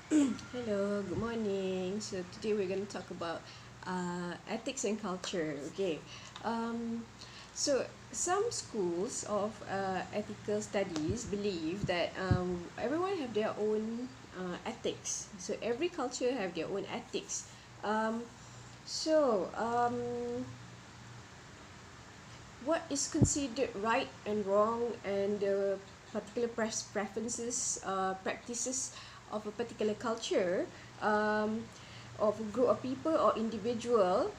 Hello, good morning. So today we're going to talk about ethics and culture. Okay. Um, so some schools of ethical studies believe that everyone have their own ethics. So every culture have their own ethics. Um, so what is considered right and wrong, and the particular preferences, practices of a particular culture, of a group of people or individual,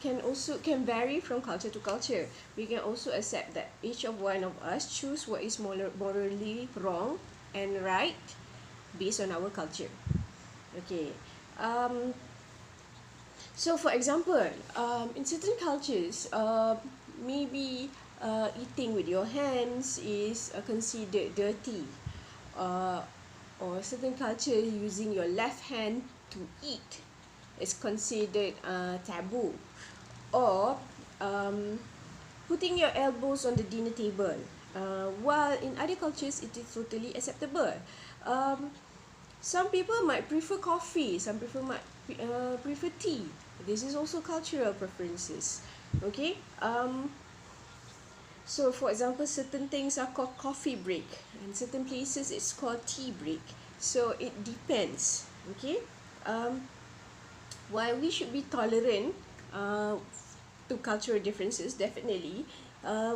can vary from culture to culture. We can also accept that each of one of us choose what is morally wrong and right based on our culture. Okay. um, So, for example, in certain cultures, maybe eating with your hands is considered dirty, uh, or certain culture using your left hand to eat is considered taboo, or um, putting your elbows on the dinner table, while in other cultures it is totally acceptable. Um, some people might prefer coffee, some people might prefer tea. This is also cultural preferences. Okay. So for example, certain things are called coffee break, and certain places it's called tea break. So it depends. Okay. Um, while we should be tolerant to cultural differences, definitely,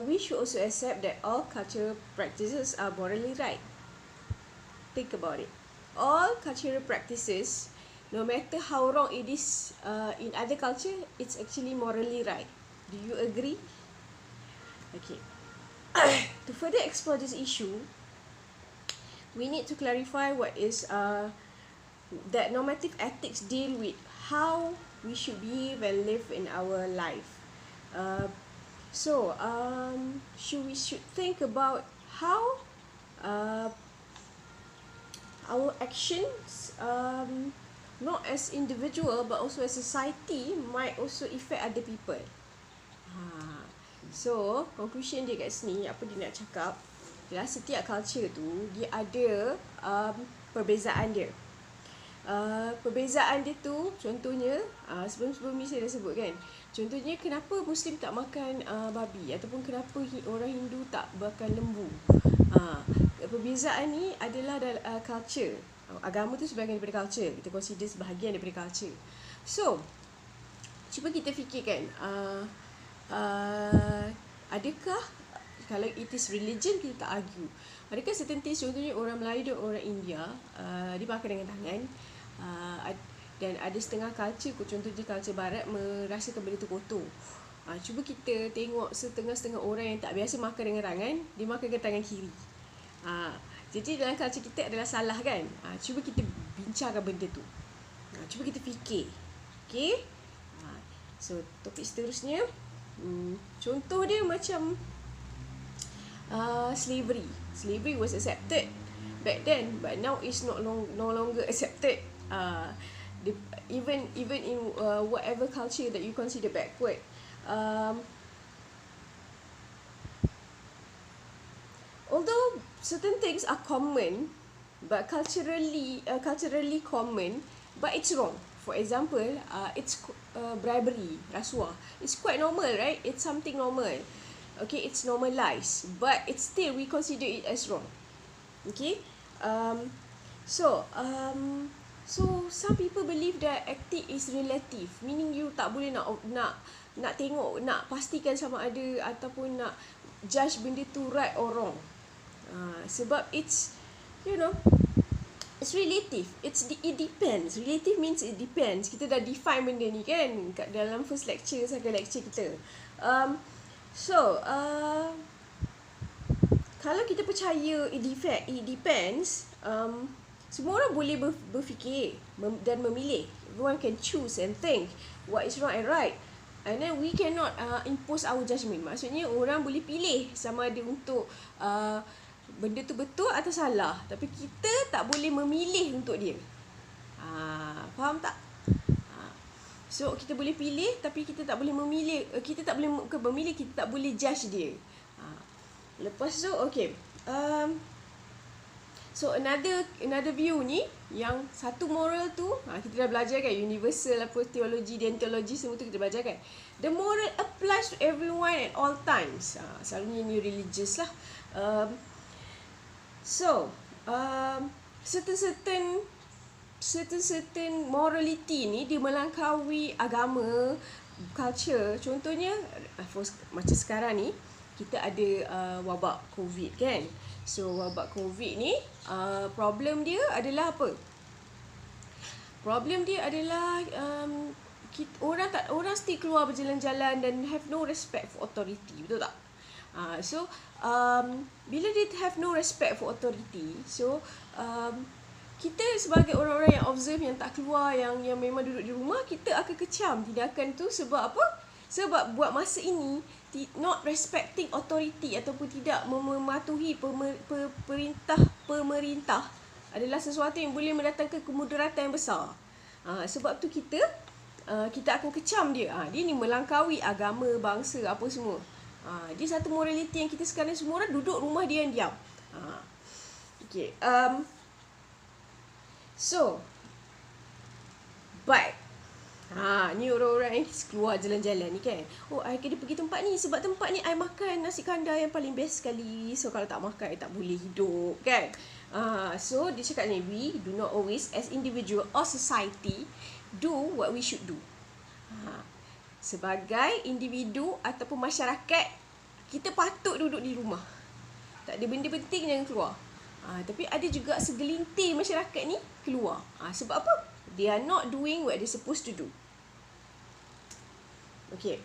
we should also accept that all cultural practices are morally right. Think about it. All cultural practices, no matter how wrong it is in other culture, it's actually morally right. Do you agree? Okay. To further explore this issue, we need to clarify what is that normative ethics deal with how we should behave and live in our life. Uh, should think about how uh, our actions, not as individual but also as society, might also affect other people. So conclusion dia kat sini, apa dia nak cakap ialah setiap culture tu dia ada perbezaan dia. Perbezaan dia tu contohnya, sebelum ni saya dah sebut kan, contohnya kenapa Muslim tak makan babi, ataupun kenapa orang Hindu tak makan lembu. Perbezaan ni adalah culture. Agama tu sebahagian daripada culture, kita consider sebahagian daripada culture. So cuba kita fikirkan, adakah kalau it is religion, kita tak argue, adakah certain things, contohnya orang Melayu dan orang India, dia makan dengan tangan, dan ada setengah culture, contohnya culture barat, merasakan benda tu kotor. Cuba kita tengok setengah-setengah orang yang tak biasa makan dengan tangan, dia makan dengan tangan kiri. Jadi dalam culture kita adalah salah kan? Cuba kita bincangkan benda tu. Cuba kita fikir. Okay? So topik seterusnya, contoh dia macam slavery. Slavery was accepted back then, but now it's no longer accepted. Even in whatever culture that you consider backward, although certain things are common, but culturally common, but it's wrong. For example, it's bribery, rasuah. It's quite normal, right? It's something normal. Okay, it's normalized, but it's still we consider it as wrong. Okay. So some people believe that ethic is relative, meaning you tak boleh nak tengok, nak pastikan sama ada ataupun nak judge benda tu right or wrong. Sebab it's, it's relative. It depends. Relative means it depends. Kita dah define benda ni kan kat dalam first lecture, second lecture kita. Kalau kita percaya it depends, semua orang boleh berfikir dan memilih. Everyone can choose and think what is wrong and right. And then we cannot impose our judgement. Maksudnya orang boleh pilih sama ada untuk benda tu betul atau salah, tapi kita tak boleh memilih untuk dia. Faham tak? So kita boleh pilih, tapi kita tak boleh memilih. Kita tak boleh memilih, kita tak boleh judge dia. Lepas tu, okay, So another view ni, yang satu moral tu, kita dah belajar kan, universal apa, teologi, deontologi, semua tu kita belajar kan. The moral applies to everyone at all times. Selalunya ni religious lah. Certain morality ni dia melangkaui agama, culture. Contohnya macam sekarang ni kita ada wabak COVID kan. So wabak COVID ni problem dia adalah apa? Problem dia adalah orang still keluar berjalan-jalan dan have no respect for authority, betul tak? Bila dia have no respect for authority, kita sebagai orang-orang yang observe, yang tak keluar, yang memang duduk di rumah, kita akan kecam tindakan tu. Sebab apa? Sebab buat masa ini not respecting authority ataupun tidak mematuhi perintah pemerintah adalah sesuatu yang boleh mendatangkan kemudaratan yang besar. Sebab tu kita akan kecam dia. Dia ni melangkaui agama, bangsa, apa semua. Dia satu morality yang kita sekarang semua orang duduk rumah diam-diam. Okay. But ni orang-orang yang keluar jalan-jalan ni kan. I kena pergi tempat ni sebab tempat ni I makan nasi kandar yang paling best sekali. So kalau tak makan I tak boleh hidup kan. So dia cakap ni, we do not always as individual or society do what we should do. Sebagai individu ataupun masyarakat, kita patut duduk di rumah. Tak ada benda penting jangan keluar. Tapi ada juga segelintir masyarakat ni keluar. Sebab apa? They are not doing what they're supposed to do. Okay.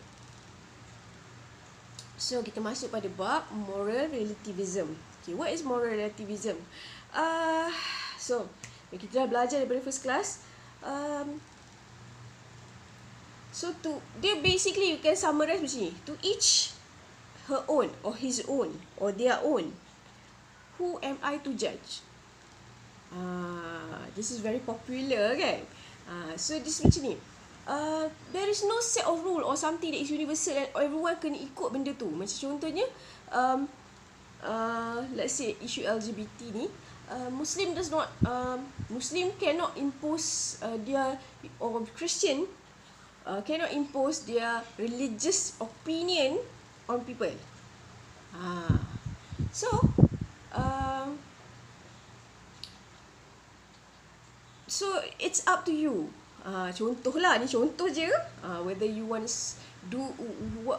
So kita masuk pada bab moral relativism. Okay, what is moral relativism? Kita dah belajar daripada first class. Dia basically you can summarize macam ni. To each her own or his own or their own. Who am I to judge? This is very popular kan. So this macam ni. There is no set of rule or something that is universal and everyone kena ikut benda tu. Macam contohnya let's say issue LGBT ni, Muslim cannot impose or Christian cannot impose their religious opinion on people. So it's up to you. Contohlah, ni contoh je. Whether you want to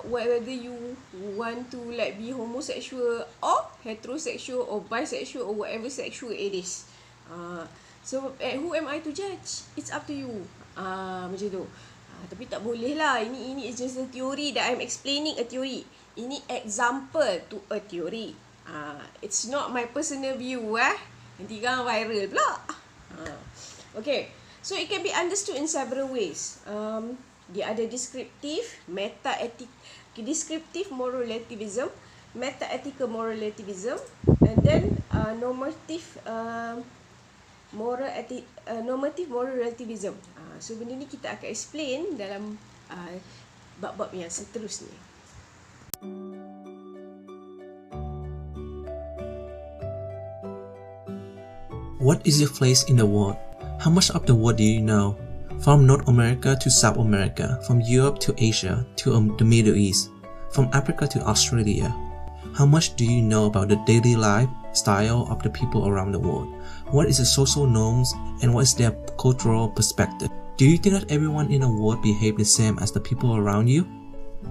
whether you want to like be homosexual or heterosexual or bisexual or whatever sexual it is. Who am I to judge? It's up to you. Macam tu. Tapi tak boleh lah. Ini is just a theory that I'm explaining a theory. Ini example to a theory. It's not my personal view. Nanti kan viral pula. Okay. So it can be understood in several ways. Dia ada descriptive, descriptive moral relativism, meta-ethical moral relativism, and then normative moral relativism. So benda ni kita akan explain dalam bab-bab yang seterusnya. What is your place in the world? How much of the world do you know? From North America to South America, from Europe to Asia to the Middle East, from Africa to Australia. How much do you know about the daily life style of the people around the world? What is the social norms and what is their cultural perspective? Do you think that everyone in the world behave the same as the people around you?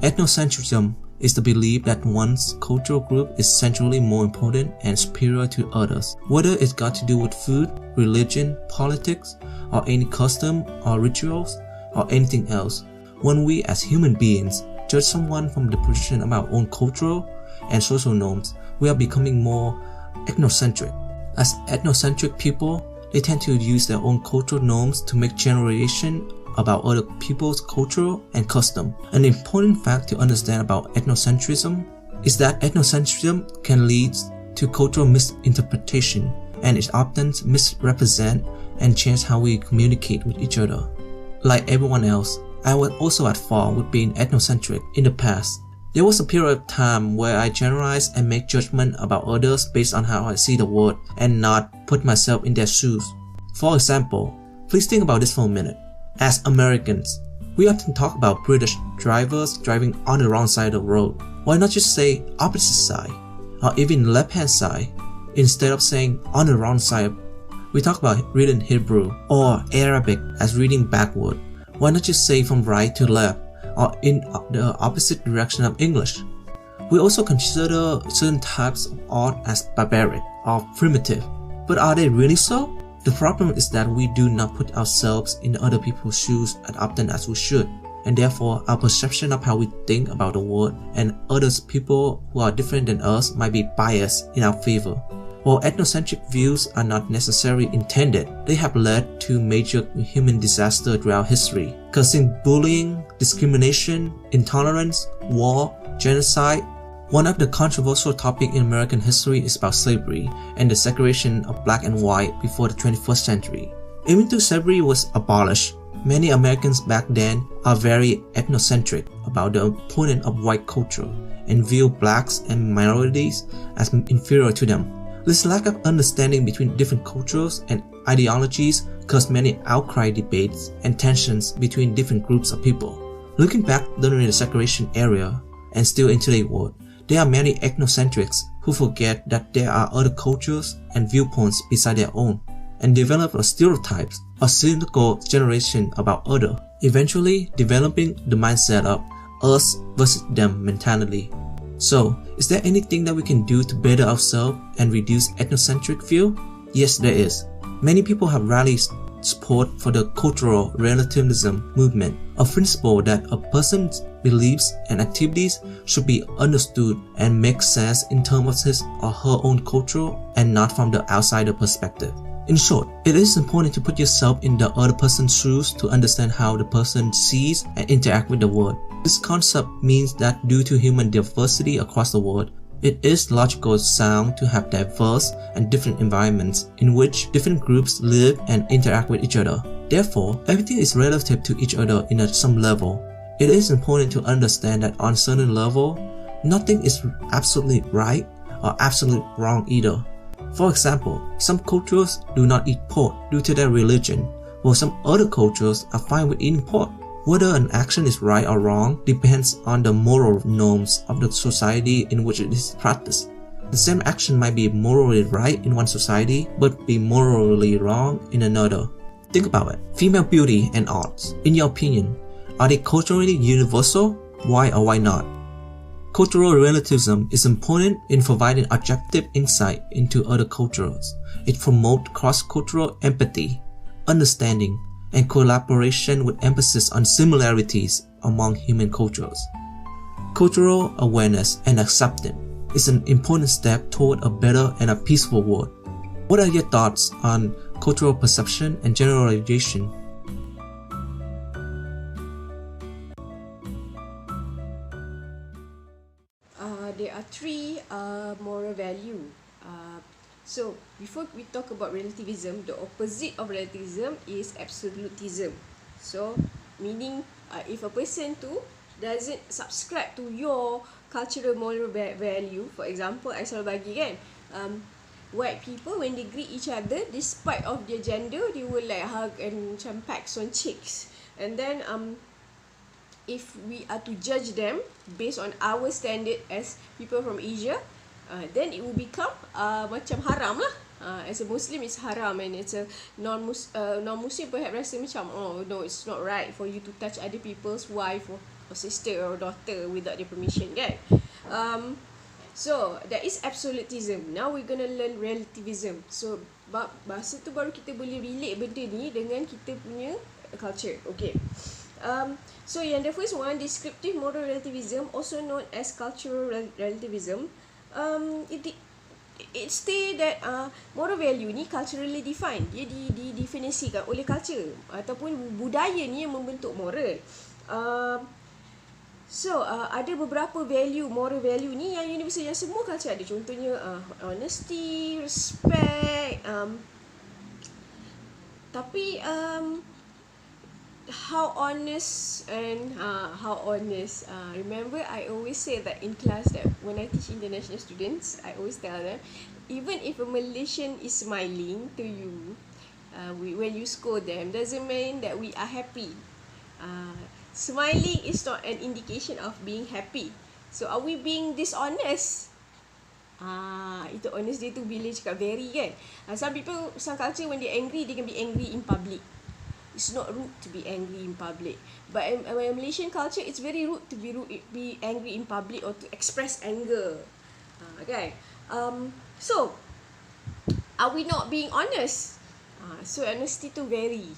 Ethnocentrism is the belief that one's cultural group is centrally more important and superior to others, whether it's got to do with food, religion, politics, or any custom or rituals, or anything else. When we as human beings judge someone from the position of our own cultural and social norms, we are becoming more ethnocentric. As ethnocentric people, they tend to use their own cultural norms to make generalization about other people's culture and custom. An important fact to understand about ethnocentrism is that ethnocentrism can lead to cultural misinterpretation and it often misrepresent and change how we communicate with each other. Like everyone else, I was also at fault with being ethnocentric in the past. There was a period of time where I generalize and make judgment about others based on how I see the world and not put myself in their shoes. For example, please think about this for a minute. As Americans, we often talk about British drivers driving on the wrong side of the road. Why not just say opposite side or even left hand side instead of saying on the wrong side? We talk about reading Hebrew or Arabic as reading backward. Why not just say from right to left or in the opposite direction of English? We also consider certain types of art as barbaric or primitive. But are they really so? The problem is that we do not put ourselves in other people's shoes as often as we should, and therefore our perception of how we think about the world and other people who are different than us might be biased in our favor. While ethnocentric views are not necessarily intended, they have led to major human disasters throughout history, causing bullying, discrimination, intolerance, war, genocide. One of the controversial topics in American history is about slavery and the segregation of black and white before the 21st century. Even though slavery was abolished, many Americans back then are very ethnocentric about the opponent of white culture and view blacks and minorities as inferior to them. This lack of understanding between different cultures and ideologies caused many outcry debates and tensions between different groups of people. Looking back during the segregation era and still in today's world, there are many ethnocentrics who forget that there are other cultures and viewpoints beside their own, and develop a stereotypes or cynical generation about others, eventually developing the mindset of us versus them mentality. So, is there anything that we can do to better ourselves and reduce ethnocentric view? Yes, there is. Many people have rallied support for the cultural relativism movement, a principle that a person's beliefs and activities should be understood and make sense in terms of his or her own culture and not from the outsider perspective. In short, it is important to put yourself in the other person's shoes to understand how the person sees and interact with the world. This concept means that due to human diversity across the world, it is logical and sound to have diverse and different environments in which different groups live and interact with each other. Therefore, everything is relative to each other in some level. It is important to understand that on a certain level, nothing is absolutely right or absolutely wrong either. For example, some cultures do not eat pork due to their religion, while some other cultures are fine with eating pork. Whether an action is right or wrong depends on the moral norms of the society in which it is practiced. The same action might be morally right in one society, but be morally wrong in another. Think about it. Female beauty and arts, in your opinion, are they culturally universal? Why or why not? Cultural relativism is important in providing objective insight into other cultures. It promotes cross-cultural empathy, understanding, and collaboration with emphasis on similarities among human cultures. Cultural awareness and acceptance is an important step toward a better and a peaceful world. What are your thoughts on cultural perception and generalization? There are three moral value. So before we talk about relativism, the opposite of relativism is absolutism. So meaning if a person tu doesn't subscribe to your cultural moral value, for example, I selalu bagi kan, white people when they greet each other, despite of their gender, they will like hug and macam pecks on cheeks. And then if we are to judge them based on our standard as people from Asia, then it will become macam haram lah. As a Muslim, it's haram, and it's a non-Muslim perhaps rasa macam, oh no, it's not right for you to touch other people's wife or sister or daughter without their permission, kan? So that is absolutism. Now we're gonna learn relativism. So bahasa tu baru kita boleh relate benda ni dengan kita punya culture. Okay. So yang the first one, descriptive moral relativism, also known as cultural relativism. It state that moral value ni culturally defined. Dia didefinisikan oleh culture ataupun budaya ni yang membentuk moral. So ada beberapa value, moral value ni yang universal, yang semua culture ada. Contohnya honesty, respect, tapi how honest and how honest. Remember, I always say that in class that when I teach international students, I always tell them, even if a Malaysian is smiling to you, when you scold them, doesn't mean that we are happy. Smiling is not an indication of being happy. So are we being dishonest? Itu honest dia tu bila cakap very kan. Some people, some culture when they angry, they can be angry in public. It's not rude to be angry in public. But in Malaysian culture, it's very rude to be angry in public or to express anger. Okay. So, are we not being honest? So, honesty tu vary.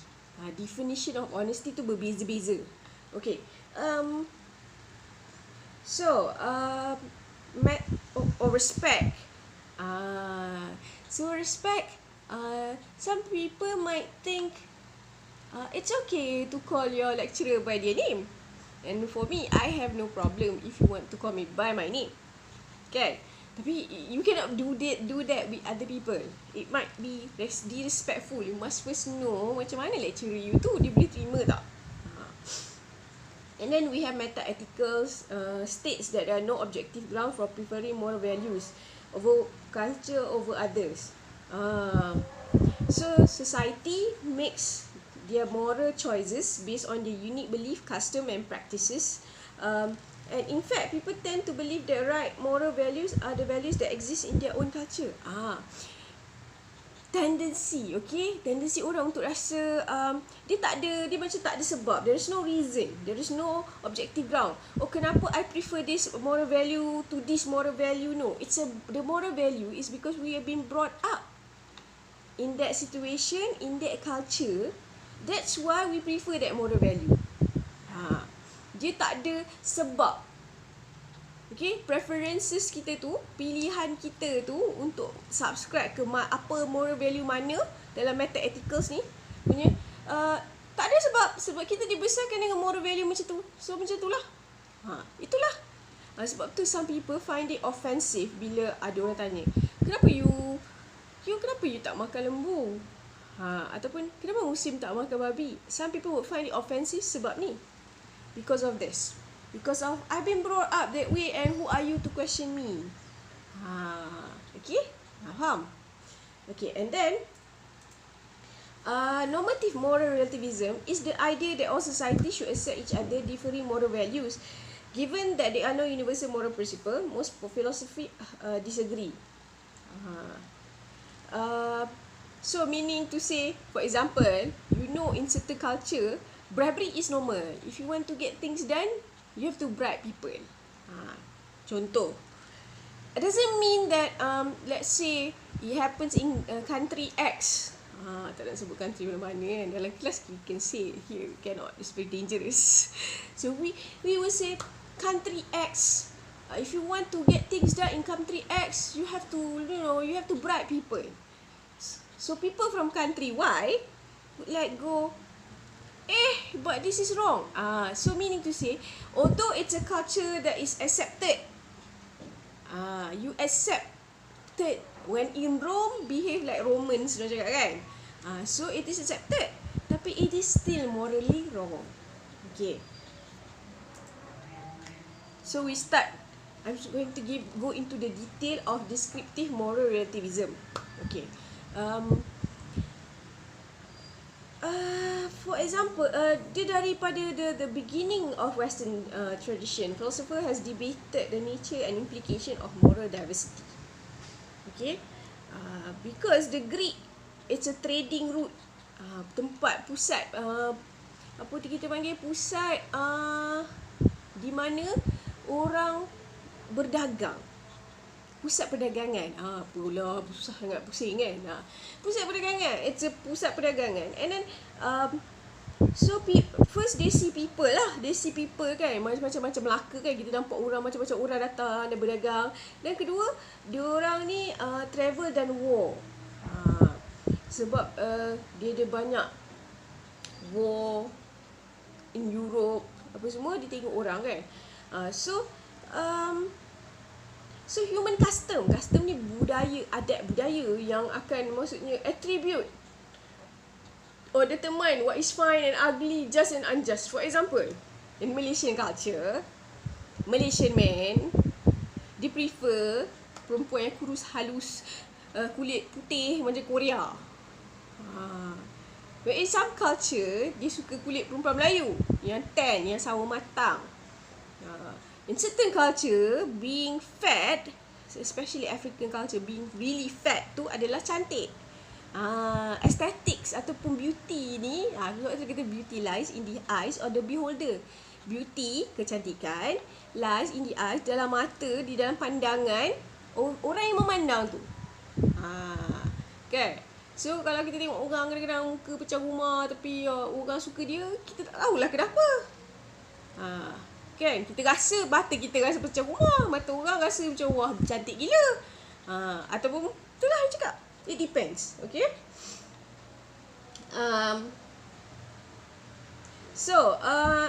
Definition of honesty tu berbeza-beza. Okay. So, respect. So, respect. Some people might think it's okay to call your lecturer by their name. And for me, I have no problem if you want to call me by my name. Okay? Tapi you cannot do that with other people. It might be disrespectful. You must first know macam mana lecturer you tu, dia boleh terima tak? And then we have meta-ethical states that there are no objective ground for preferring moral values over culture over others. So society makes their moral choices based on their unique belief, custom and practices. And in fact, people tend to believe that right moral values are the values that exist in their own culture. Tendency, okay? Tendency orang untuk rasa dia macam tak ada sebab. There is no reason. There is no objective ground. Oh, kenapa I prefer this moral value to this moral value? No, the moral value is because we have been brought up in that situation, in that culture. That's why we prefer that moral value. Dia tak ada sebab. Okay, preferences kita tu, pilihan kita tu untuk subscribe ke apa moral value mana dalam meta-ethicals ni punya, tak ada sebab kita dibesarkan dengan moral value macam tu. So macam itulah. Itulah. Sebab tu some people find it offensive bila ada orang tanya, kenapa you tak makan lembu? Ataupun kenapa Muslim tak makan babi? Some people would find it offensive sebab ni. Because of this. Because of I've been brought up that way, and who are you to question me? Okay? Faham? Okay, and then normative moral relativism is the idea that all societies should accept each other differing moral values. Given that there are no universal moral principle, most philosophy disagree. So meaning to say, for example, in certain culture, bribery is normal. If you want to get things done, you have to bribe people. Contoh. It doesn't mean that, let's say, it happens in country X. Tak nak sebut country mana-mana kan. Dalam kelas, we can say, here, cannot, it's very dangerous. So we will say, country X. If you want to get things done in country X, you have to bribe people. So people from country Y would go, but this is wrong. So meaning to say, although it's a culture that is accepted, you accepted when in Rome, behave like Romans, dah cakap kan. So it is accepted, tapi it is still morally wrong. Okay. So we start. I'm going to go into the detail of descriptive moral relativism. Okay. For example, dia daripada the beginning of Western tradition, philosopher has debated the nature and implication of moral diversity. Okay, because the Greek, it's a trading route, tempat pusat, apa kita panggil pusat, di mana orang berdagang. Pusat perdagangan. Pula susah sangat pusing kan. Pusat perdagangan. It's a pusat perdagangan. And then so first they see people lah. They see people kan, macam-macam Melaka kan, kita nampak orang macam-macam orang datang dan berdagang. Dan kedua, diorang ni travel dan war. Sebab dia ada banyak war in Europe, apa semua, dia tengok orang kan. So human custom ni budaya, adat budaya yang akan, maksudnya attribute or determine what is fine and ugly, just and unjust. For example, in Malaysian culture, Malaysian men, dia prefer perempuan yang kurus halus, kulit putih macam Korea. But in some culture, dia suka kulit perempuan Melayu yang tan, yang sawo matang. In certain culture, being fat, especially African culture, being really fat tu adalah cantik. Aesthetics ataupun beauty ni, sebab tu kata beauty lies in the eyes of the beholder. Beauty, kecantikan, lies in the eyes, dalam mata, di dalam pandangan orang yang memandang tu. Kan? So kalau kita tengok orang kadang-kadang muka pecah rumah tapi orang suka dia, kita tak tahulah kenapa. Kan? Kita rasa, mata kita rasa pecah rumah, mata orang rasa macam wah cantik gila. Ataupun itulah yang cakap, it depends. Okay.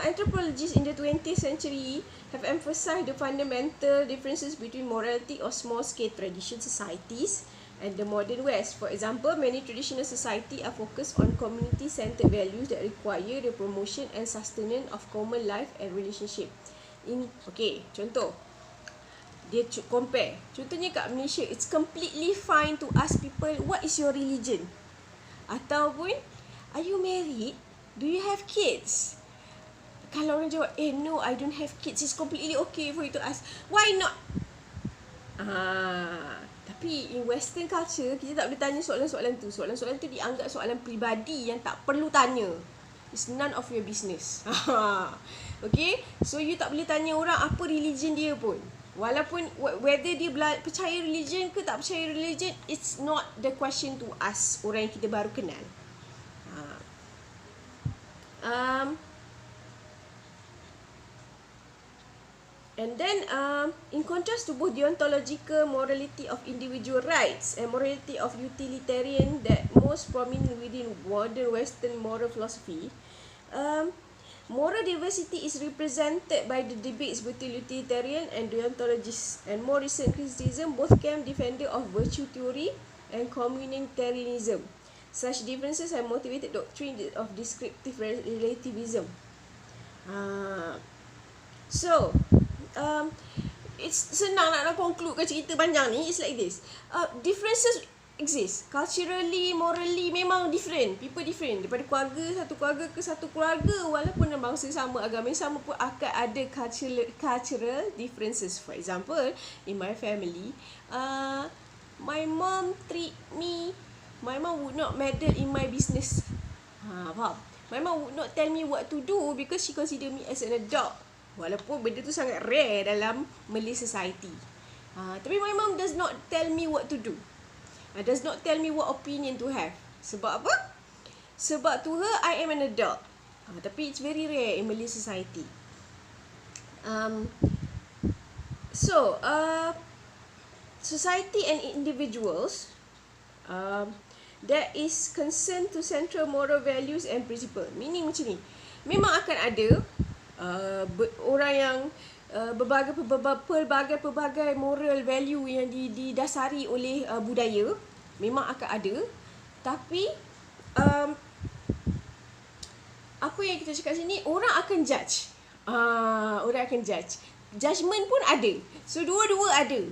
Anthropologists in the 20th century have emphasized the fundamental differences between morality of small-scale tradition societies and the modern West. For example, many traditional societies are focused on community-centered values that require the promotion and sustenance of common life and relationship. Contoh. Dia compare. Contohnya kat Malaysia, it's completely fine to ask people, what is your religion? Ataupun, are you married? Do you have kids? Kalau orang jawab, no, I don't have kids, it's completely okay for you to ask, why not? Tapi in Western culture, kita tak boleh tanya soalan-soalan tu. Soalan-soalan tu dianggap soalan peribadi yang tak perlu tanya. It's none of your business. Okay? So you tak boleh tanya orang apa religion dia pun. Walaupun whether dia percaya religion ke tak percaya religion, it's not the question to ask orang yang kita baru kenal. And then, in contrast to both deontological morality of individual rights and morality of utilitarian that most prominent within modern Western moral philosophy, moral diversity is represented by the debates between utilitarian and deontologists. And more recent criticism, both camps defender of virtue theory and communitarianism. Such differences have motivated doctrine of descriptive relativism. It's senang nak concludekan cerita panjang ni. It's like this. Differences exist. Culturally, morally memang different. People different. Daripada keluarga, satu keluarga ke satu keluarga, walaupun dalam bangsa sama, agama yang sama pun akan ada cultural differences. For example, in my family, my mom would not meddle in my business. Faham? My mom would not tell me what to do because she consider me as an adult. Walaupun benda tu sangat rare dalam Malay society. Tapi my mom does not tell me what to do. Does not tell me what opinion to have. Sebab apa? Sebab to her, I am an adult. Tapi it's very rare in Malay society. Society and individuals that is concerned to central moral values and principle. Meaning macam ni. Memang akan ada orang yang pelbagai moral value yang didasari oleh budaya. Memang akan ada. Tapi apa yang kita cakap sini, orang akan judge. Orang akan judge. Judgement pun ada. So dua-dua ada.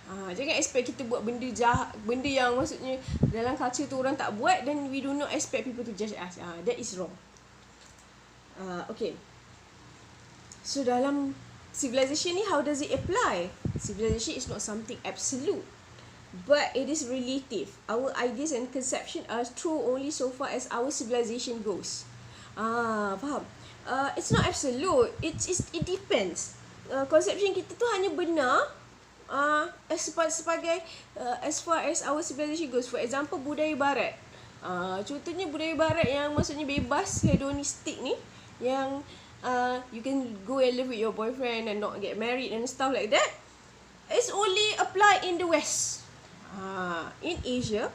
Jangan expect kita buat benda jahat, benda yang maksudnya dalam culture tu orang tak buat, then we do not expect people to judge us. That is wrong. Okay. So dalam civilization ni, how does it apply? Civilization is not something absolute, but it is relative. Our ideas and conception are true only so far as our civilization goes. Faham? It's not absolute. It depends. Conception kita tu hanya benar as far as our civilization goes. For example, budaya barat. Contohnya budaya barat yang maksudnya bebas, hedonistik ni, yang you can go and live with your boyfriend and not get married and stuff like that, it's only applied in the West. In Asia,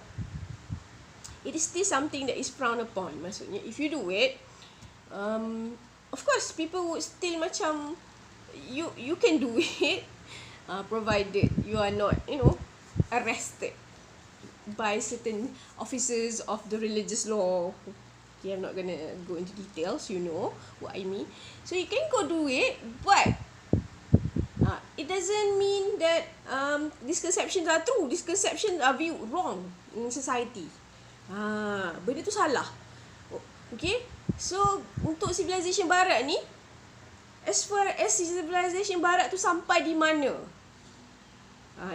it is still something that is frowned upon. Maksudnya, if you do it, of course, people would still macam, you can do it, provided you are not, arrested by certain officers of the religious law. Okay, I'm not gonna go into details, you know what I mean. So you can go do it, but it doesn't mean that these conceptions are true. These conceptions are viewed wrong in society. Benda tu salah. Okay, so untuk civilization barat ni, as far as civilization barat tu sampai di mana,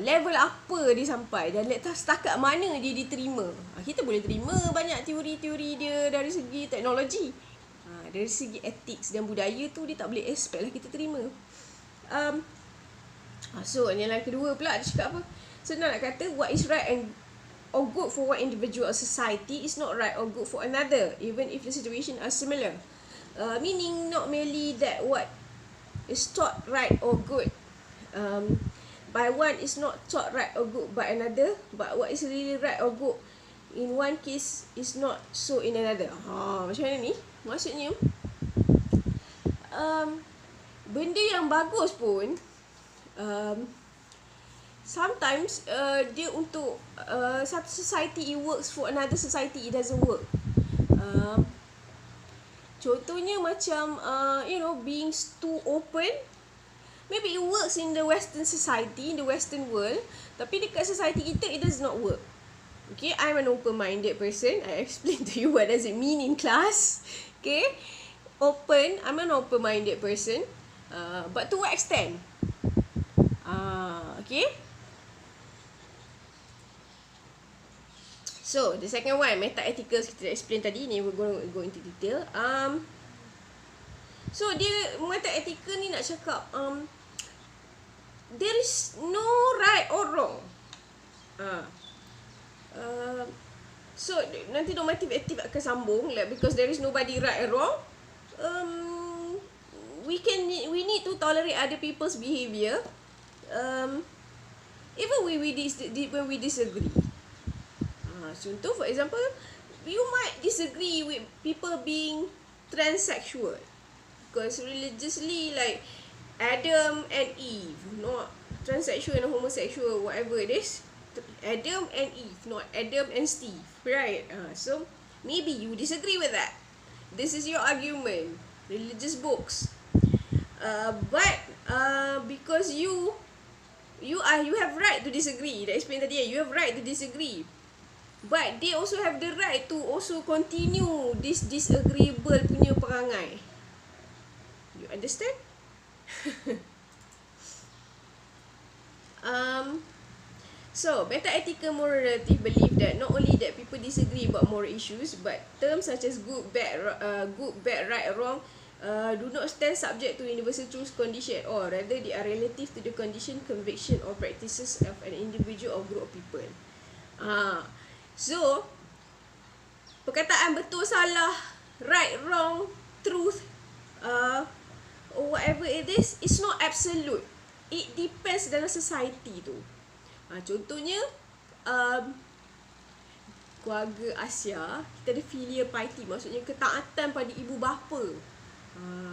level apa dia sampai, dan setakat mana dia diterima. Kita boleh terima banyak teori-teori dia dari segi teknologi, dari segi etik dan budaya tu dia tak boleh expect lah kita terima. So yang kedua pula dia cakap apa, senang nak kata what is right and or good for one individual or society is not right or good for another, even if the situation are similar. Meaning not merely that what is thought right or good by one is not thought right or good by another, but what is really right or good in one case is not so in another. Macam mana ni? Maksudnya benda yang bagus pun sometimes dia untuk satu society it works, for another society it doesn't work. Contohnya macam being too open, maybe it works in the Western society, in the Western world, tapi dekat society kita it does not work. Okay, I'm an open-minded person. I explain to you what does it mean in class. Okay, I'm an open-minded person, but to what extent? Okay. So the second one, meta-ethicals, kita explain tadi ni, we're going to go into detail. So dia meta-ethical ni nak cakap there is no right or wrong. So nanti normative ethic akan sambung, like, because there is nobody right or wrong. We need to tolerate other people's behavior, even when we disagree. Contoh, for example, you might disagree with people being transsexual, because religiously, like Adam and Eve, not transsexual and homosexual, whatever it is, Adam and Eve, not Adam and Steve, right? So maybe you disagree with that. This is your argument, religious books, but because you have right to disagree. Dah explain tadi, you have right to disagree, but they also have the right to also continue this disagreeable punya perangai. You understand? So meta-ethical moral relative believe that not only that people disagree about moral issues, but terms such as good, bad, right, wrong do not stand subject to universal truth condition, or rather they are relative to the condition, conviction or practices of an individual or group of people. So perkataan betul, salah, right, wrong, truth, or whatever it is, it's not absolute. It depends dalam society tu. Contohnya keluarga Asia, kita ada filial piety, maksudnya ketaatan pada ibu bapa.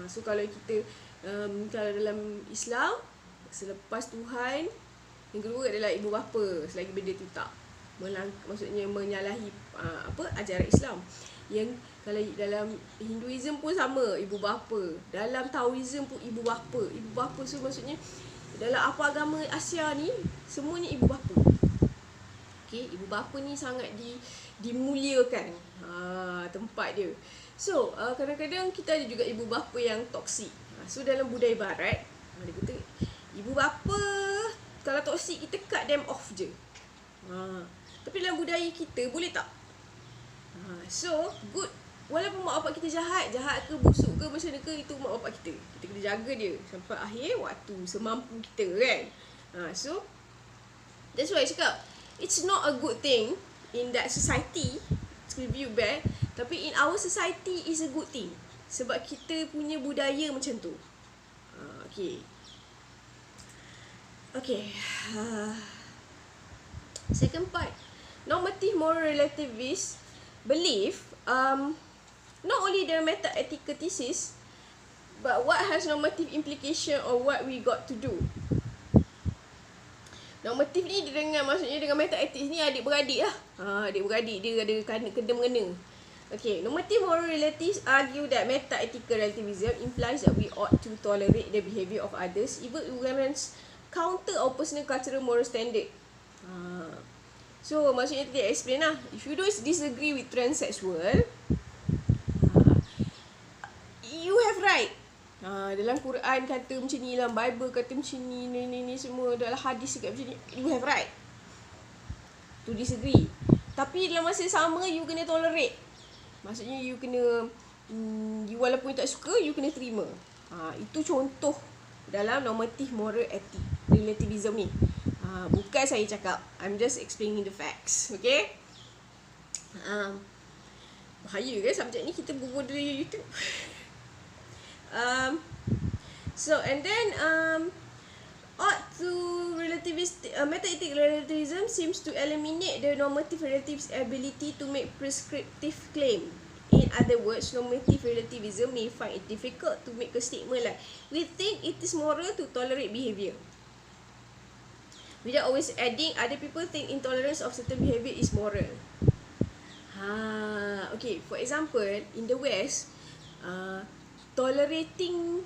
So kalau kita kalau dalam Islam, selepas Tuhan, yang kedua adalah ibu bapa, selagi benda tu tak maksudnya menyalahi ajaran Islam. Yang kalau dalam Hinduism pun sama, ibu bapa. Dalam Taoism pun ibu bapa. Ibu bapa tu maksudnya dalam apa agama Asia ni, semuanya ibu bapa. Okay, ibu bapa ni sangat dimuliakan tempat dia. So kadang-kadang kita ada juga ibu bapa yang toksik. So dalam budaya barat, dia kata ibu bapa kalau toksik, kita cut them off je. Tapi dalam budaya kita boleh tak? So good, walaupun mak bapak kita jahat ke, busuk ke, macam mana ke, itu mak bapak kita kena jaga dia sampai akhir waktu, semampu kita, kan. So that's why I cakap it's not a good thing in that society to review bad, tapi in our society is a good thing, sebab kita punya budaya macam tu. Okay. Second part, normative moral relativists believe not only the meta-ethical thesis, but what has normative implication or what we got to do. Normatif ni maksudnya dengan meta-ethics ni adik-beradik lah. Adik-beradik dia ada kena-mengena. Okay, normative moral relatives argue that meta-ethical relativism implies that we ought to tolerate the behaviour of others even when counter our personal cultural moral standard. So maksudnya tadi explain lah. If you don't disagree with transsexual, you have right. Dalam Quran kata macam ni, dalam Bible kata macam ni semua, dalam hadis cakap macam ni, you have right to disagree. Tapi dalam masa sama you kena tolerate. Maksudnya you kena you walaupun you tak suka, you kena terima. Itu contoh dalam normative moral ethic relativism ni. Bukan saya cakap, I'm just explaining the facts. Okay? Bahaya kan subjek ni, kita berbual dari YouTube. So and then ought to meta-ethic relativism seems to eliminate the normative relative's ability to make prescriptive claim. In other words, normative relativism may find it difficult to make a statement like, we think it is moral to tolerate behaviour, without always adding, other people think intolerance of certain behaviour is moral. Okay, for example, in the West, tolerating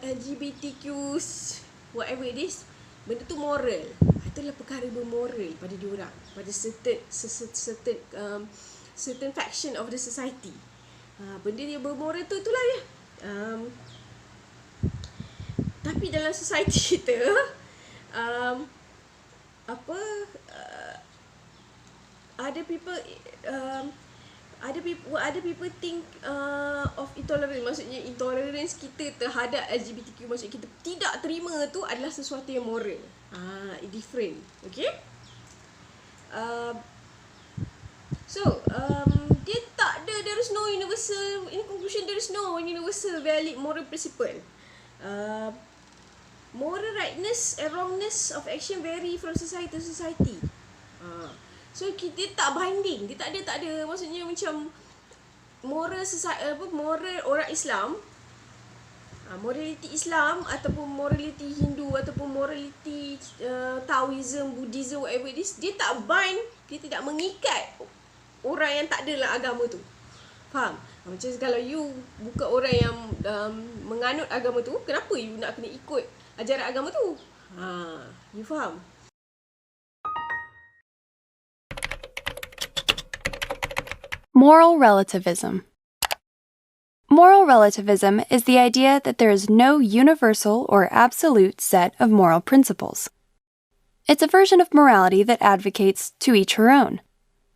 LGBTQs, whatever it is, benda tu moral. Itulah perkara bermoral pada diorang, pada certain faction of the society. Benda dia bermoral tu, itulah dia. Tapi dalam society kita, other people think of intolerance. Maksudnya intolerance kita terhadap LGBTQ, maksudnya kita tidak terima tu adalah sesuatu yang moral. Different. Okay? Dia tak ada, there is no universal, in conclusion, there is no universal valid moral principle. Moral rightness and wrongness of action vary from society to society. So kita tak binding, dia tak ada maksudnya macam moral moral orang Islam, morality Islam ataupun morality Hindu ataupun morality Taoism, Buddhism, whatever it is, dia tak bind, dia tidak mengikat orang yang tak ada dalam agama tu. Faham? Macam kalau you bukan orang yang menganut agama tu, kenapa you nak kena ikut ajaran agama tu? You faham? Moral relativism. Moral relativism is the idea that there is no universal or absolute set of moral principles. It's a version of morality that advocates to each her own,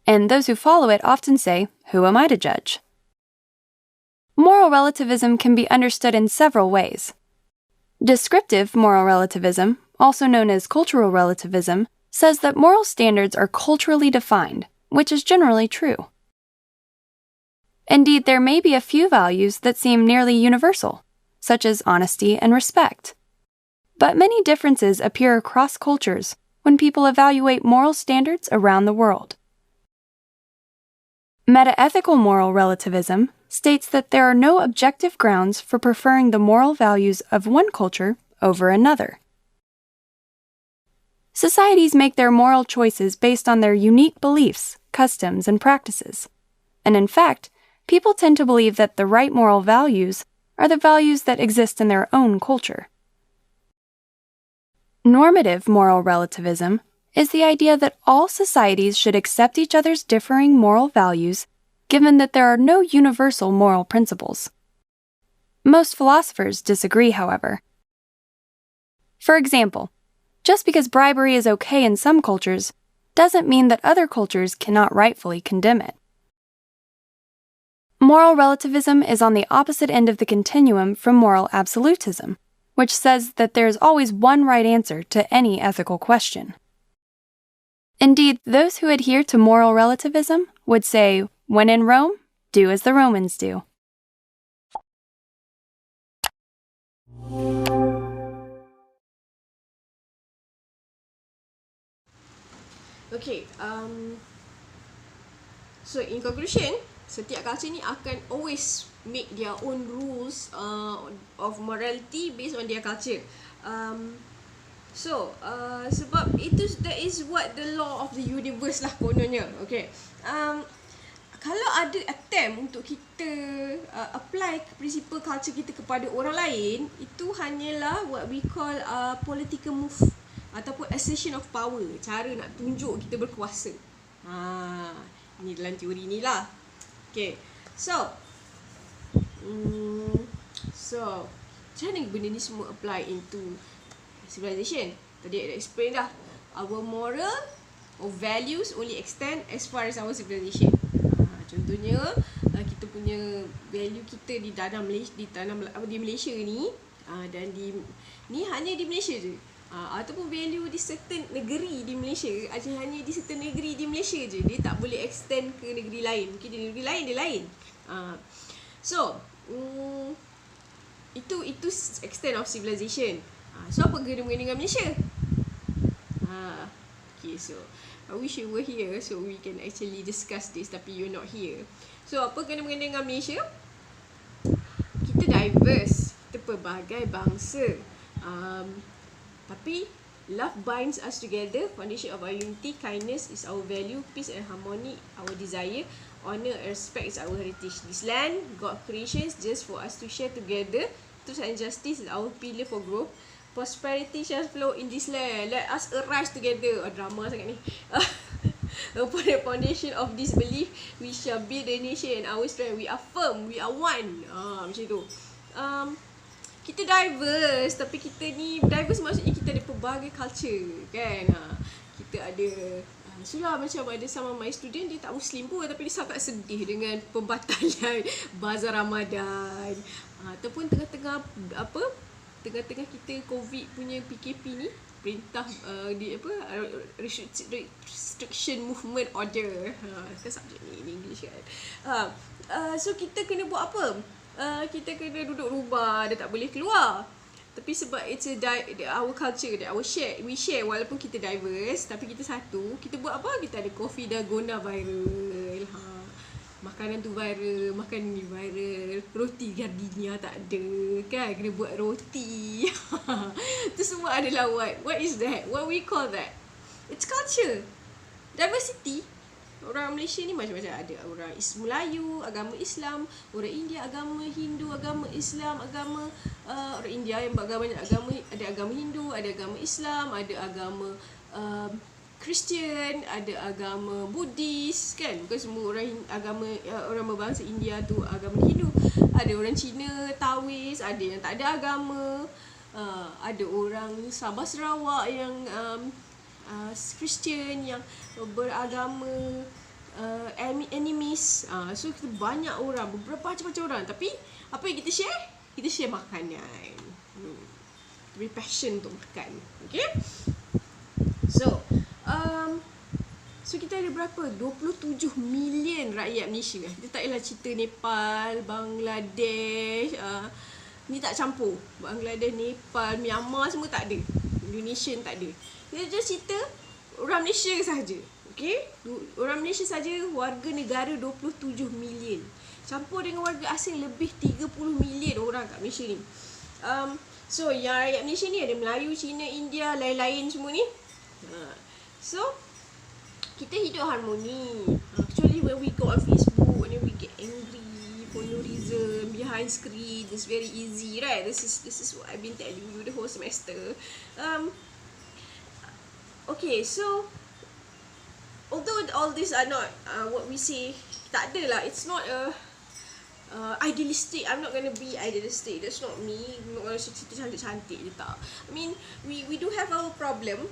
and those who follow it often say, "Who am I to judge?" Moral relativism can be understood in several ways. Descriptive moral relativism, also known as cultural relativism, says that moral standards are culturally defined, which is generally true. Indeed, there may be a few values that seem nearly universal, such as honesty and respect. But many differences appear across cultures when people evaluate moral standards around the world. Metaethical moral relativism states that there are no objective grounds for preferring the moral values of one culture over another. Societies make their moral choices based on their unique beliefs, customs, and practices. And in fact, people tend to believe that the right moral values are the values that exist in their own culture. Normative moral relativism is the idea that all societies should accept each other's differing moral values, given that there are no universal moral principles. Most philosophers disagree, however. For example, just because bribery is okay in some cultures doesn't mean that other cultures cannot rightfully condemn it. Moral relativism is on the opposite end of the continuum from moral absolutism, which says that there is always one right answer to any ethical question. Indeed, those who adhere to moral relativism would say, when in Rome, do as the Romans do. Okay, so in conclusion, setiap culture ni akan always make their own rules of morality based on their culture. Sebab itu, that is what the law of the universe lah kononnya. Okay. kalau ada attempt untuk kita apply principle culture kita kepada orang lain, itu hanyalah what we call political move ataupun assertion of power, cara nak tunjuk kita berkuasa. Ni dalam teori ni lah. Okay, so macam mana benda ni semua apply into civilization? Tadi I dah explain dah. Our moral or values only extend as far as our civilization. Contohnya kita punya value kita ditanam di Malaysia ni, dan ni hanya di Malaysia je, ataupun value di certain negeri di Malaysia, hanya di certain negeri di Malaysia je, dia tak boleh extend ke negeri lain. Mungkin di negeri lain dia lain. So itu extent of civilization. So apa kena-mengena dengan Malaysia? Okay, so I wish you were here so we can actually discuss this, tapi you're not here. So apa kena-mengena dengan Malaysia? Kita diverse, kita pelbagai bangsa, tapi love binds us together. Foundation of our unity, kindness is our value, peace and harmony our desire, honor and respect is our heritage. This land, God creations just for us to share together. Truth and justice is our pillar for growth. Prosperity shall flow in this land. Let us arise together. Drama sangat ni. Upon the foundation of this belief, we shall build the nation and our strength. We are firm, we are one. Macam tu. Kita diverse, tapi kita ni diverse maksudnya kita ada pelbagai culture, kan? Kita ada sudah macam ada sama my student, dia tak Muslim pun tapi dia sangat sedih dengan pembatalan bazar Ramadan. Ataupun tengah-tengah kita COVID punya PKP ni, perintah restriction movement order. Kan subjek ni in English kan. So kita kena buat apa? Kita kena duduk rumah, dia tak boleh keluar. Tapi sebab it's our culture, we share walaupun kita diverse, tapi kita satu. Kita buat apa? Kita ada coffee dalgona viral. Makanan tu viral, makanan ni viral. Roti gardenia tak ada, kan? Kena buat roti. Itu semua adalah what is that? What we call that? It's culture. Diversity. Orang Malaysia ni macam-macam, ada orang Melayu, agama Islam, orang India, agama Hindu, agama Islam, agama orang India yang banyak agama, ada agama Hindu, ada agama Islam, ada agama Kristian, ada agama Buddhis, kan? Bukan semua orang agama orang berbangsa India tu agama Hindu. Ada orang Cina, Taois, ada yang tak ada agama. Ada orang Sabah Sarawak yang Kristian, yang beragama animist. So kita banyak orang, beberapa macam-macam orang. Tapi apa yang kita share? Kita share makanan. Very passion untuk makan. Okay. So kita ada berapa? 27 million rakyat Malaysia. Kita tak payah cerita Nepal, Bangladesh, ni tak campur. Bangladesh, Nepal, Myanmar semua tak ada. Indonesia tak ada. Kita just cerita orang Malaysia sahaja. Okay? Orang Malaysia saja, warga negara 27 million. Campur dengan warga asing lebih 30 million orang kat Malaysia ni. So yang rakyat Malaysia ni ada Melayu, Cina, India, lain-lain semua ni. So kita hidup harmoni. Actually when we go on Facebook and then we get angry for no reason behind screen, it's very easy, right? This is what I've been telling you the whole semester. Okay, so although all these are not what we say, tak ada lah. It's not idealistic. I'm not gonna be idealistic. That's not me. I'm not gonna cerita cantik-cantik je, tak. I mean, we do have our problem.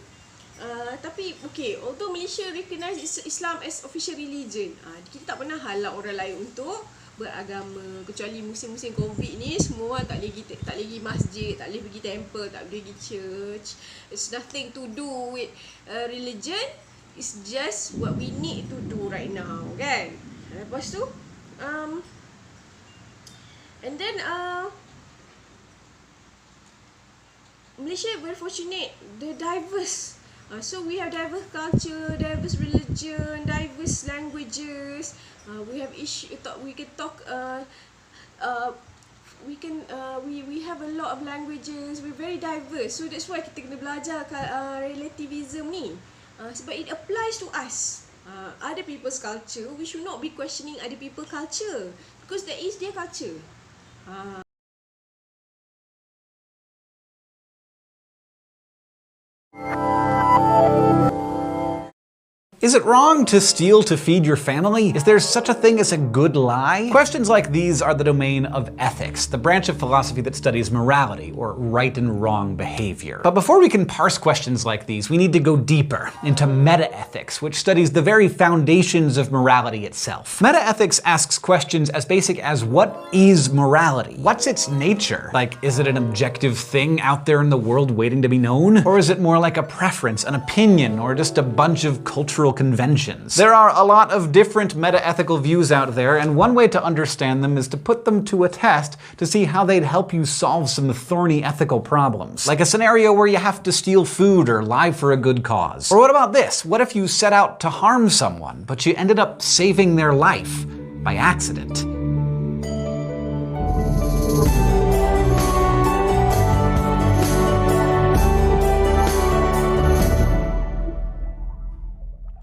Tapi okay, although Malaysia recognize Islam as official religion, kita tak pernah halau orang lain untuk beragama. Kecuali musim-musim COVID ni, semua orang tak boleh pergi masjid, tak boleh pergi temple, tak boleh pergi church. It's nothing to do with religion. It's just what we need to do right now, kan? Lepas tu and then Malaysia very fortunate, they're diverse. So we have diverse culture, diverse religion, diverse languages. We have we can talk. We have a lot of languages. We're very diverse. So that's why kita kena belajar relativism ni. Sebab it applies to us. other people's culture, we should not be questioning other people's culture because that is their culture. Is it wrong to steal to feed your family? Is there such a thing as a good lie? Questions like these are the domain of ethics, the branch of philosophy that studies morality, or right and wrong behavior. But before we can parse questions like these, we need to go deeper into metaethics, which studies the very foundations of morality itself. Metaethics asks questions as basic as what is morality? What's its nature? Like, is it an objective thing out there in the world waiting to be known? Or is it more like a preference, an opinion, or just a bunch of cultural conventions? There are a lot of different metaethical views out there, and one way to understand them is to put them to a test to see how they'd help you solve some thorny ethical problems. Like a scenario where you have to steal food or lie for a good cause. Or what about this? What if you set out to harm someone, but you ended up saving their life by accident?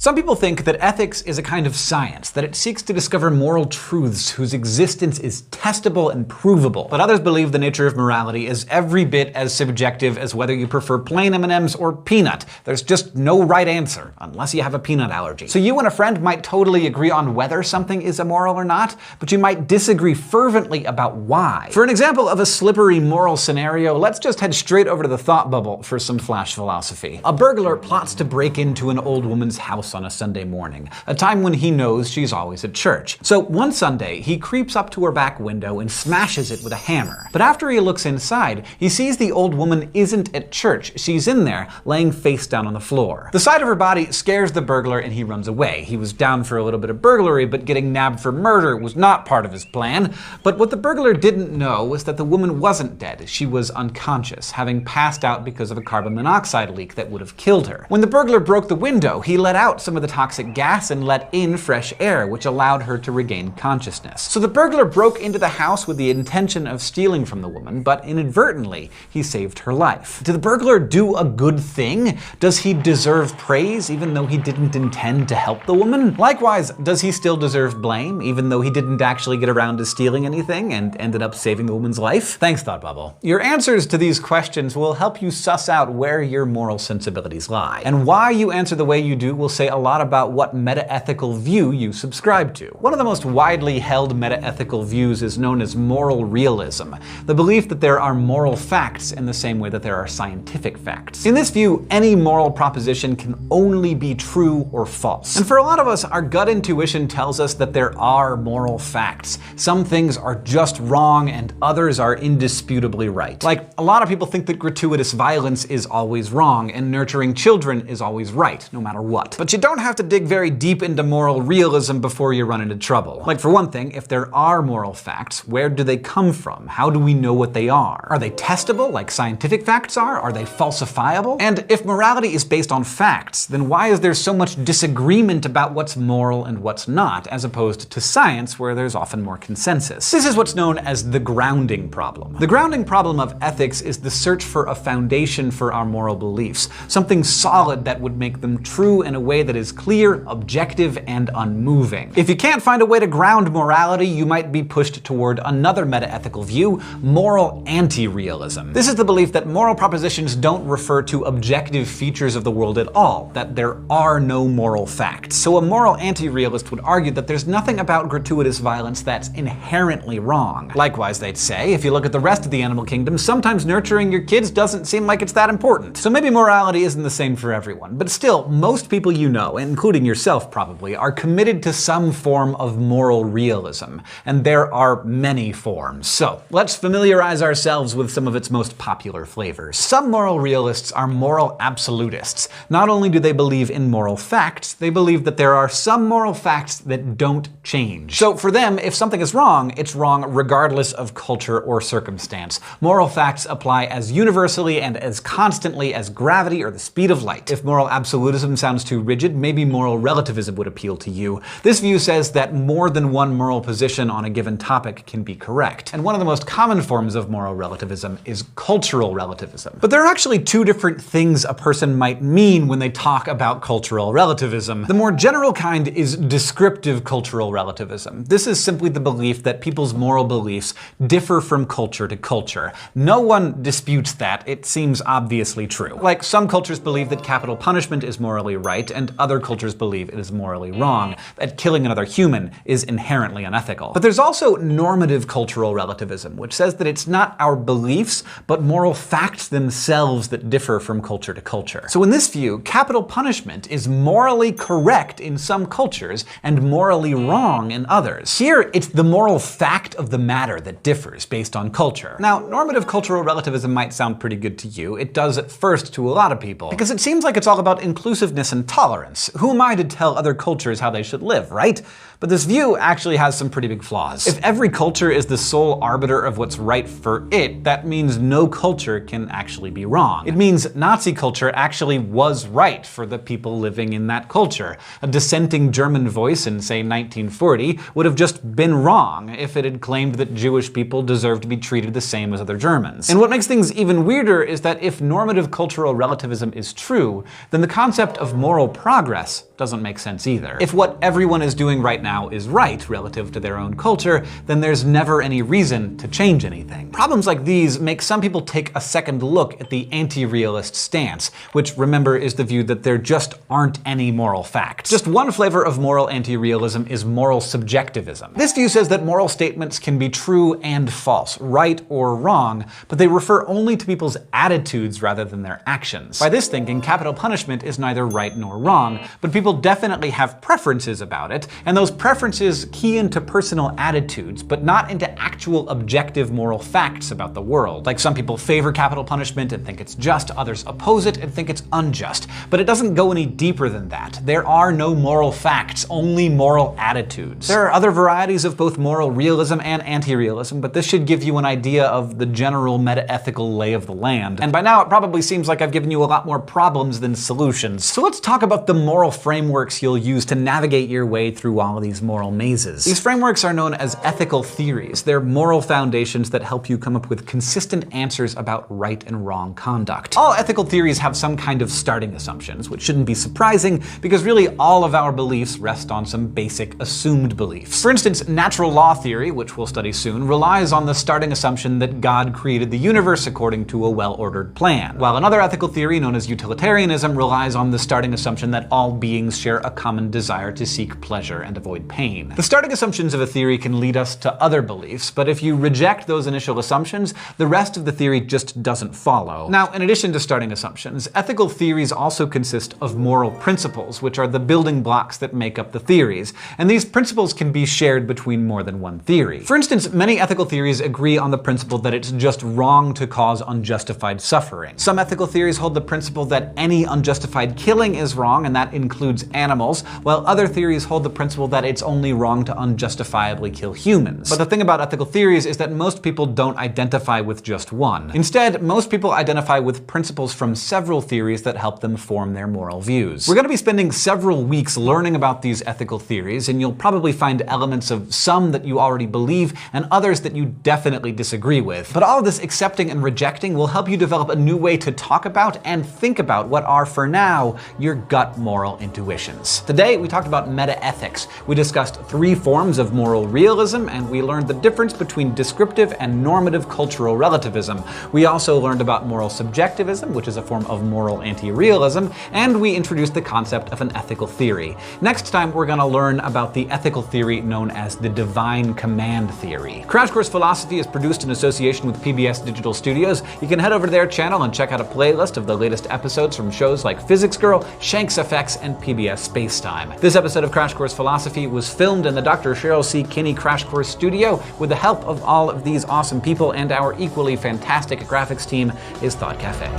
Some people think that ethics is a kind of science, that it seeks to discover moral truths whose existence is testable and provable. But others believe the nature of morality is every bit as subjective as whether you prefer plain M&Ms or peanut. There's just no right answer, unless you have a peanut allergy. So you and a friend might totally agree on whether something is immoral or not, but you might disagree fervently about why. For an example of a slippery moral scenario, let's just head straight over to the thought bubble for some flash philosophy. A burglar plots to break into an old woman's house on a Sunday morning, a time when he knows she's always at church. So one Sunday, he creeps up to her back window and smashes it with a hammer. But after he looks inside, he sees the old woman isn't at church. She's in there, laying face down on the floor. The sight of her body scares the burglar and he runs away. He was down for a little bit of burglary, but getting nabbed for murder was not part of his plan. But what the burglar didn't know was that the woman wasn't dead. She was unconscious, having passed out because of a carbon monoxide leak that would have killed her. When the burglar broke the window, he let out some of the toxic gas and let in fresh air, which allowed her to regain consciousness. So the burglar broke into the house with the intention of stealing from the woman, but inadvertently, he saved her life. Did the burglar do a good thing? Does he deserve praise even though he didn't intend to help the woman? Likewise, does he still deserve blame even though he didn't actually get around to stealing anything and ended up saving the woman's life? Thanks, Thought Bubble. Your answers to these questions will help you suss out where your moral sensibilities lie. And why you answer the way you do will say a lot about what metaethical view you subscribe to. One of the most widely held metaethical views is known as moral realism, the belief that there are moral facts in the same way that there are scientific facts. In this view, any moral proposition can only be true or false. And for a lot of us, our gut intuition tells us that there are moral facts. Some things are just wrong and others are indisputably right. Like, a lot of people think that gratuitous violence is always wrong and nurturing children is always right, no matter what. But you don't have to dig very deep into moral realism before you run into trouble. Like, for one thing, if there are moral facts, where do they come from? How do we know what they are? Are they testable, like scientific facts are? Are they falsifiable? And if morality is based on facts, then why is there so much disagreement about what's moral and what's not, as opposed to science, where there's often more consensus? This is what's known as the grounding problem. The grounding problem of ethics is the search for a foundation for our moral beliefs, something solid that would make them true in a way that is clear, objective, and unmoving. If you can't find a way to ground morality, you might be pushed toward another metaethical view, moral anti-realism. This is the belief that moral propositions don't refer to objective features of the world at all, that there are no moral facts. So a moral anti-realist would argue that there's nothing about gratuitous violence that's inherently wrong. Likewise, they'd say, if you look at the rest of the animal kingdom, sometimes nurturing your kids doesn't seem like it's that important. So maybe morality isn't the same for everyone, but still, most people you know, including yourself probably, are committed to some form of moral realism. And there are many forms. So let's familiarize ourselves with some of its most popular flavors. Some moral realists are moral absolutists. Not only do they believe in moral facts, they believe that there are some moral facts that don't change. So for them, if something is wrong, it's wrong regardless of culture or circumstance. Moral facts apply as universally and as constantly as gravity or the speed of light. If moral absolutism sounds too rigid, granted, maybe moral relativism would appeal to you. This view says that more than one moral position on a given topic can be correct. And one of the most common forms of moral relativism is cultural relativism. But there are actually two different things a person might mean when they talk about cultural relativism. The more general kind is descriptive cultural relativism. This is simply the belief that people's moral beliefs differ from culture to culture. No one disputes that. It seems obviously true. Like, some cultures believe that capital punishment is morally right, and other cultures believe it is morally wrong, that killing another human is inherently unethical. But there's also normative cultural relativism, which says that it's not our beliefs, but moral facts themselves that differ from culture to culture. So in this view, capital punishment is morally correct in some cultures and morally wrong in others. Here, it's the moral fact of the matter that differs based on culture. Now, normative cultural relativism might sound pretty good to you. It does at first to a lot of people, because it seems like it's all about inclusiveness and tolerance. Who am I to tell other cultures how they should live, right? But this view actually has some pretty big flaws. If every culture is the sole arbiter of what's right for it, that means no culture can actually be wrong. It means Nazi culture actually was right for the people living in that culture. A dissenting German voice in, say, 1940 would have just been wrong if it had claimed that Jewish people deserve to be treated the same as other Germans. And what makes things even weirder is that if normative cultural relativism is true, then the concept of moral progress doesn't make sense either. If what everyone is doing right now is right relative to their own culture, then there's never any reason to change anything. Problems like these make some people take a second look at the anti-realist stance, which, remember, is the view that there just aren't any moral facts. Just one flavor of moral anti-realism is moral subjectivism. This view says that moral statements can be true and false, right or wrong, but they refer only to people's attitudes rather than their actions. By this thinking, capital punishment is neither right nor wrong, but people definitely have preferences about it, and those preferences key into personal attitudes, but not into actual objective moral facts about the world. Like, some people favor capital punishment and think it's just, others oppose it and think it's unjust. But it doesn't go any deeper than that. There are no moral facts, only moral attitudes. There are other varieties of both moral realism and anti-realism, but this should give you an idea of the general meta-ethical lay of the land. And by now it probably seems like I've given you a lot more problems than solutions. So let's talk about the moral frameworks you'll use to navigate your way through all of these moral mazes. These frameworks are known as ethical theories. They're moral foundations that help you come up with consistent answers about right and wrong conduct. All ethical theories have some kind of starting assumptions, which shouldn't be surprising because really all of our beliefs rest on some basic assumed beliefs. For instance, natural law theory, which we'll study soon, relies on the starting assumption that God created the universe according to a well-ordered plan, while another ethical theory known as utilitarianism relies on the starting assumption that all beings share a common desire to seek pleasure and avoid pain. The starting assumptions of a theory can lead us to other beliefs, but if you reject those initial assumptions, the rest of the theory just doesn't follow. Now, in addition to starting assumptions, ethical theories also consist of moral principles, which are the building blocks that make up the theories, and these principles can be shared between more than one theory. For instance, many ethical theories agree on the principle that it's just wrong to cause unjustified suffering. Some ethical theories hold the principle that any unjustified killing is wrong, and that includes animals, while other theories hold the principle that it's only wrong to unjustifiably kill humans. But the thing about ethical theories is that most people don't identify with just one. Instead, most people identify with principles from several theories that help them form their moral views. We're going to be spending several weeks learning about these ethical theories, and you'll probably find elements of some that you already believe and others that you definitely disagree with. But all of this accepting and rejecting will help you develop a new way to talk about and think about what are, for now, your gut moral intuitions. Today, we talked about meta-ethics. We discussed 3 forms of moral realism, and we learned the difference between descriptive and normative cultural relativism. We also learned about moral subjectivism, which is a form of moral anti-realism, and we introduced the concept of an ethical theory. Next time, we're going to learn about the ethical theory known as the divine command theory. Crash Course Philosophy is produced in association with PBS Digital Studios. You can head over to their channel and check out a playlist of the latest episodes from shows like Physics Girl, Shanks FX, and PBS Spacetime. This episode of Crash Course Philosophy was filmed in the Dr. Cheryl C. Kinney Crash Course studio with the help of all of these awesome people, and our equally fantastic graphics team is Thought Cafe.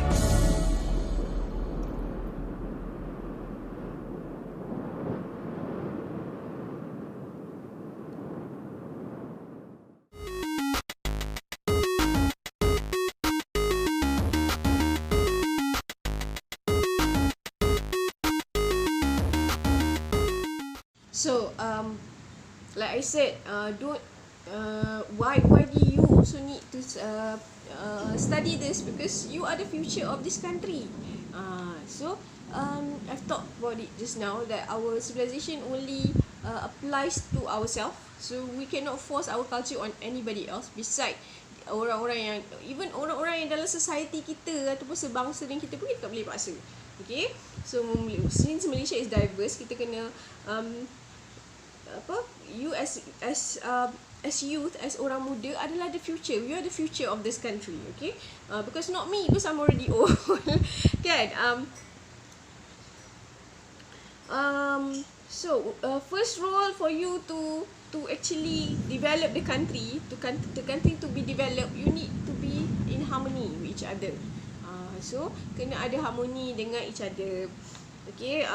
like I said, don't why do you also need to study this? Because you are the future of this country. So I've talked about it just now, that our civilization only applies to ourselves, so we cannot force our culture on anybody else beside orang-orang yang, even orang-orang yang dalam society kita ataupun sebangsa dengan kita pun kita tak boleh paksa. Okay, so since Malaysia is diverse, kita kena you as youth, as orang muda adalah the future. You are the future of this country. Okay, because not me, because I'm already old. Kan? So first role for you to actually develop the country, the country to be developed, you need to be in harmony with each other. So kena ada harmony dengan each other. Okay,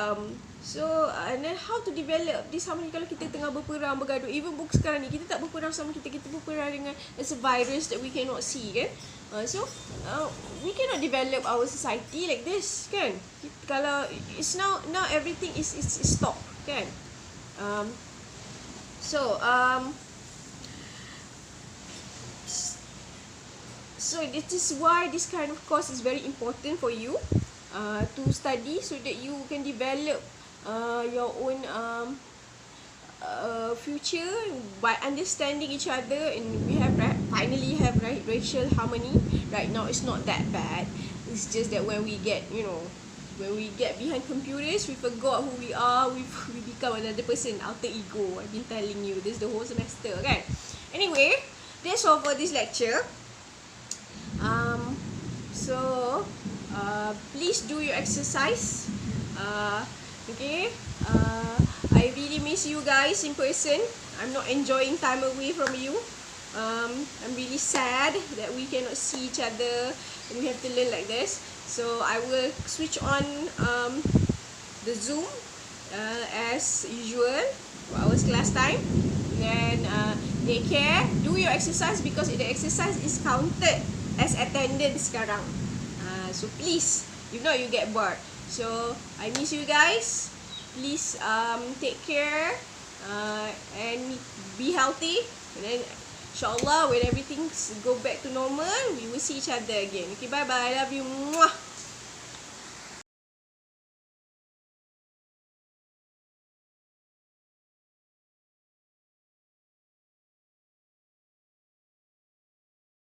so and then how to develop this harmony kalau kita tengah berperang, bergaduh. Even bukan sekarang ni, kita tak berperang sama kita berperang dengan it's a virus that we cannot see, kan? So we cannot develop our society like this, kan? Kalau it's now everything is stop, kan? So this is why this kind of course is very important for you to study, so that you can develop your own future by understanding each other, and we finally have racial harmony. Right now it's not that bad. It's just that when we get behind computers, we forgot who we are. We become another person, alter ego. I've been telling you this the whole semester, okay? Anyway, that's all for this lecture. So please do your exercise. Okay, I really miss you guys in person. I'm not enjoying time away from you. I'm really sad that we cannot see each other and we have to learn like this. So I will switch on the Zoom as usual for our class time. Then take care, do your exercise, because the exercise is counted as attendance sekarang. So please, if not you get bored. So I miss you guys. Please take care and be healthy. And then inshallah when everything go back to normal, we will see each other again. Okay, bye bye. I love you. Mwah.